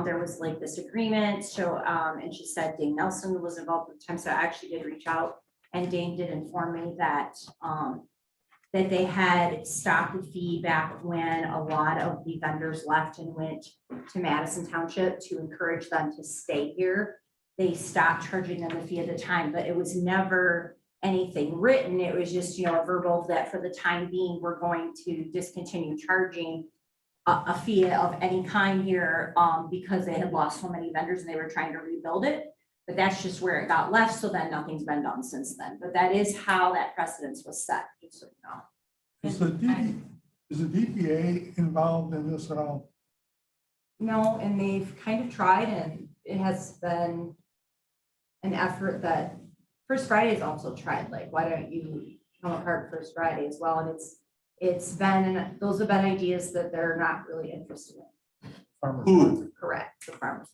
there was like this agreement, so, and she said Dane Nelson was involved at the time, so I actually did reach out. And Dane did inform me that that they had stopped the fee back when a lot of the vendors left and went to Madison Township to encourage them to stay here. They stopped charging them the fee at the time, but it was never anything written. It was just, you know, a verbal that for the time being, we're going to discontinue charging a fee of any kind here because they had lost so many vendors and they were trying to rebuild it. But that's just where it got left. So then nothing's been done since then. But that is how that precedence was set, just so you know. Is the DPA involved in this at all? No, and they've kind of tried, and it has been an effort that First Friday's also tried, like, why don't you come apart First Friday as well? And it's been, those have been ideas that they're not really interested in. Farmers Who? market? Correct, the farmers.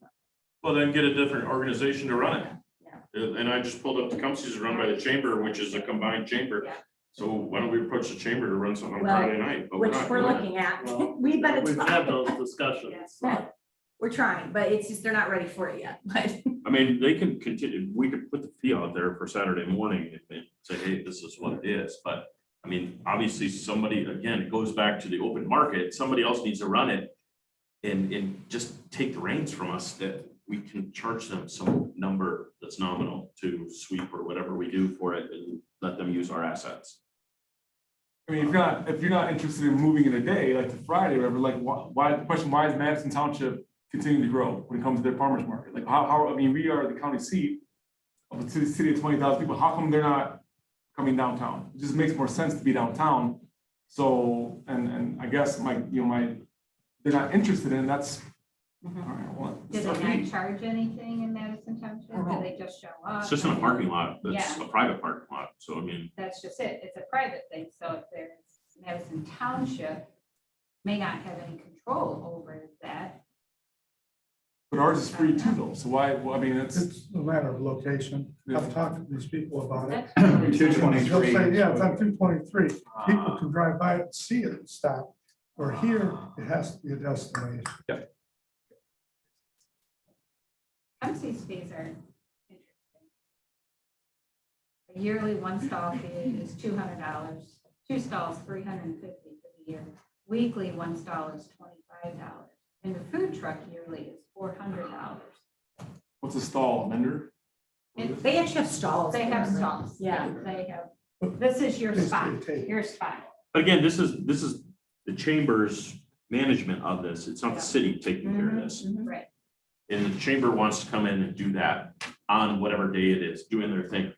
Well, then get a different organization to run it. Yeah. And I just pulled up the companies run by the chamber, which is a combined chamber. Yeah. So why don't we approach the chamber to run something on Well, Friday night? But Which not we're doing it. looking at. Well, We've been We've had trying. those discussions. We're trying, but it's just, they're not ready for it yet, but. I mean, they can continue, we could put the fee out there for Saturday morning and say, hey, this is what it is, but. I mean, obviously, somebody, again, it goes back to the open market, somebody else needs to run it. And just take the reins from us that we can charge them some number that's nominal to sweep or whatever we do for it and let them use our assets. I mean, if you're not interested in moving in a day, like to Friday, or whatever, like why, the question, why is Madison Township continuing to grow when it comes to their farmers market? Like how, I mean, we are the county seat of a city of 20,000 people. How come they're not coming downtown? It just makes more sense to be downtown. So, and I guess they're not interested in, that's, all right, well. Do it's they up to not you. charge anything in Madison Township? Do they just show up? It's just in a parking lot, that's Yeah. a private parking lot, so I mean, That's just it. It's a private thing. So if there's Madison Township may not have any control over that. But ours is free too though, so why, well, I mean, It's a matter of location. I've talked to these people about it. That's- 223. They'll say, yeah, it's on 223. People can drive by it and see it and stop. Or here, it has to be a destination. These fees are interesting. A yearly one stall fee is $200, 2 stalls, $350 for the year. Weekly one stall is $25. And the food truck yearly is $400. what's a stall, vendor? They actually have stalls. They have stalls. Yeah. They have, this is your spot, Basically, take- your spot. but again, this is the chamber's management of this, it's not the city taking care of this. Right. And the chamber wants to come in and do that on whatever day it is, doing their thing.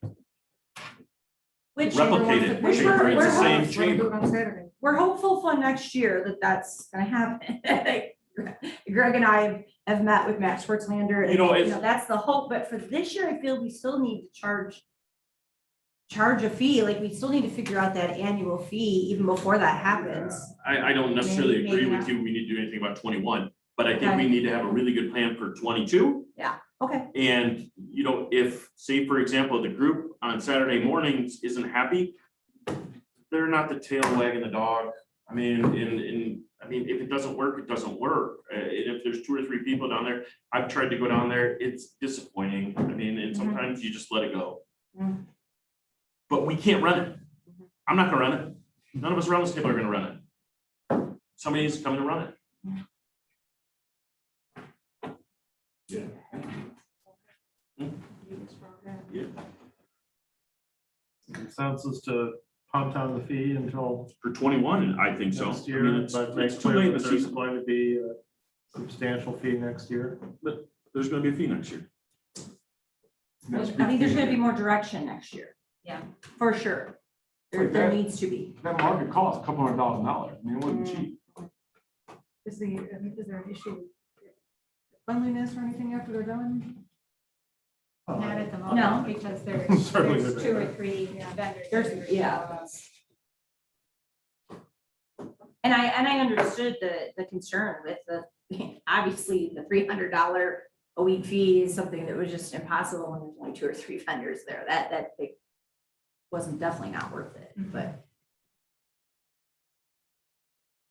Which Replicate it, which chamber, we're- it's the we're same hopeful- chamber. On Saturday. We're hopeful for next year that that's gonna happen. Greg and I have met with Matt Schwartzlander, and You know, it's- that's the hope, but for this year, I feel we still need to charge a fee, like we still need to figure out that annual fee even before that happens. I don't necessarily Maybe agree with not. you, we need to do anything about 21, but I think we Okay. need to have a really good plan for 22. Okay, And, you know, if, say, for example, the group on Saturday mornings isn't happy, they're not the tail wagging the dog. I mean, if it doesn't work, it doesn't work. And if there's 2 or 3 people down there, I've tried to go down there, it's disappointing. I mean, and sometimes you just let it go. Mhm. But we can't run it. I'm not gonna run it. None of us around this table are gonna run it. Somebody needs to come in and run it. Yeah. Consensus to punt on the fee until For 21, I think so. next I year, mean, it's but make too late clear in that the there's season. going to be a substantial fee next year. There's gonna be a fee next year. I think there's gonna be more direction next year. Yeah. For sure. There Like that. needs to be. That market costs $200,000. I mean, it wasn't cheap. Is there an issue with cleanliness or anything after they're done? Not at the No. moment, because there's Certainly there's not. 2 or 3 vendors. that are There's, yeah. showing up. And I understood the concern with obviously the $300 a week fee is something that was just impossible when there's only 2 or 3 vendors there. That wasn't definitely not worth it, but.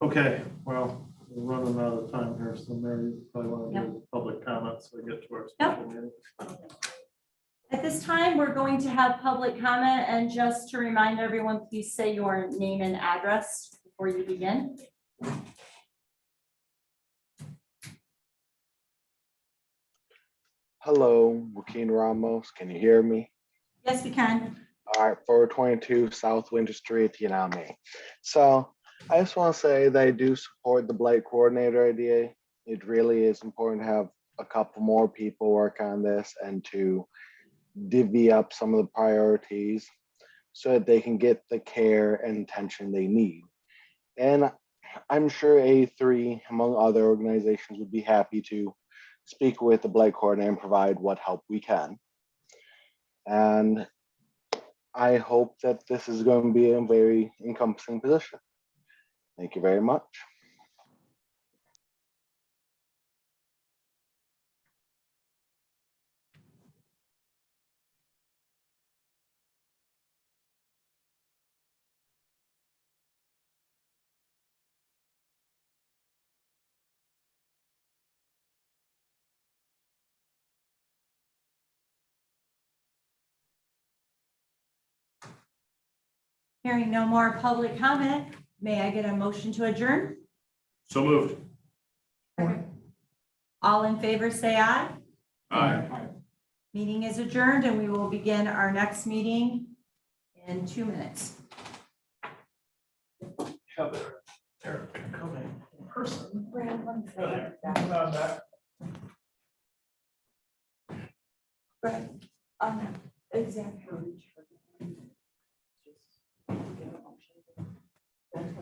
Okay, well, we're running out of time here, so Mary, you probably want to do public comments so we get to our special meeting. At this time, we're going to have public comment, and just to remind everyone, please say your name and address before you begin. Hello, Joaquin Ramos. Can you hear me? Yes, we can. All right, 422 South Winter Street, Yanami. So I just want to say that I do support the Blight Coordinator idea. It really is important to have a couple more people work on this and to divvy up some of the priorities so that they can get the care and attention they need. And I'm sure A3, among other organizations, would be happy to speak with the Blight Coordinator and provide what help we can. And I hope that this is going to be a very encompassing position. Thank you very much. Hearing no more public comment, may I get a motion to adjourn? So moved. All in favor, say aye. Aye. Meeting is adjourned, and we will begin our next meeting in 2 minutes. Heather, Eric can come in person.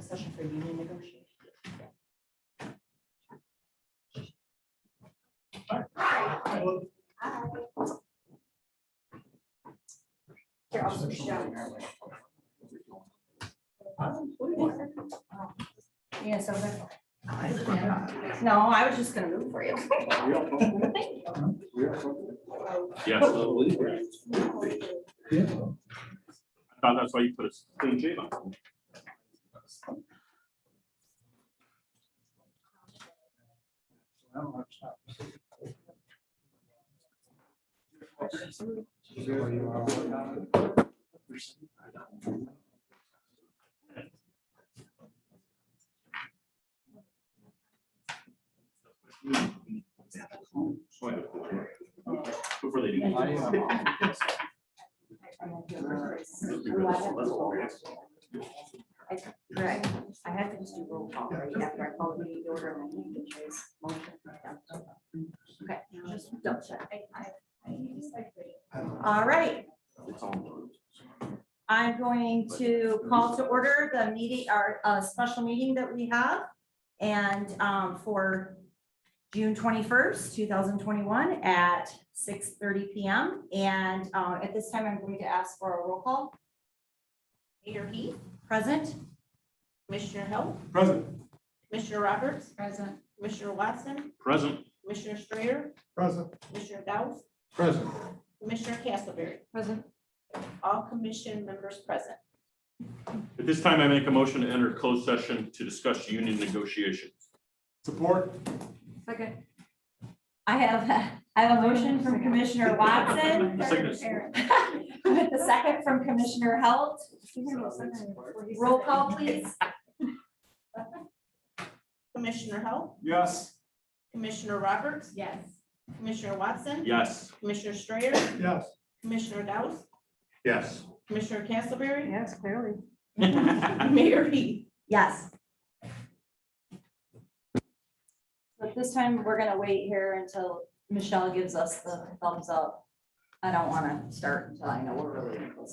Session for union negotiation. Yeah, so no, I was just gonna move for you. Yes. I thought that's why you put a clean shave on. Before they do. Right, I had to just do roll call right after I called the meeting order and I need to chase motion. Okay, just double check. All right. I'm going to call to order the meeting, our special meeting that we have. And for June 21st, 2021 at 6:30 p.m. And at this time, I'm going to ask for a roll call. Mayor Heath, Present. Commissioner Hill, Present. Commissioner Roberts, Present. Commissioner Watson, Present. Commissioner Strayer, Present. Commissioner Gauss, Present. Commissioner Castleberry, Present. all commission members present. At this time, I make a motion to enter closed session to discuss union negotiations. Support. Second. I have a motion from Commissioner Watson. With the second from Commissioner Halt. Roll call, please. Commissioner Hill, Yes. Commissioner Roberts, Yes. Commissioner Watson, Yes. Commissioner Strayer, Yes. Commissioner Gauss, Yes. Commissioner Castleberry, Yes, clearly. Mayor Heath. Yes. But this time, we're gonna wait here until Michelle gives us the thumbs up. I don't wanna start until I know we're really close.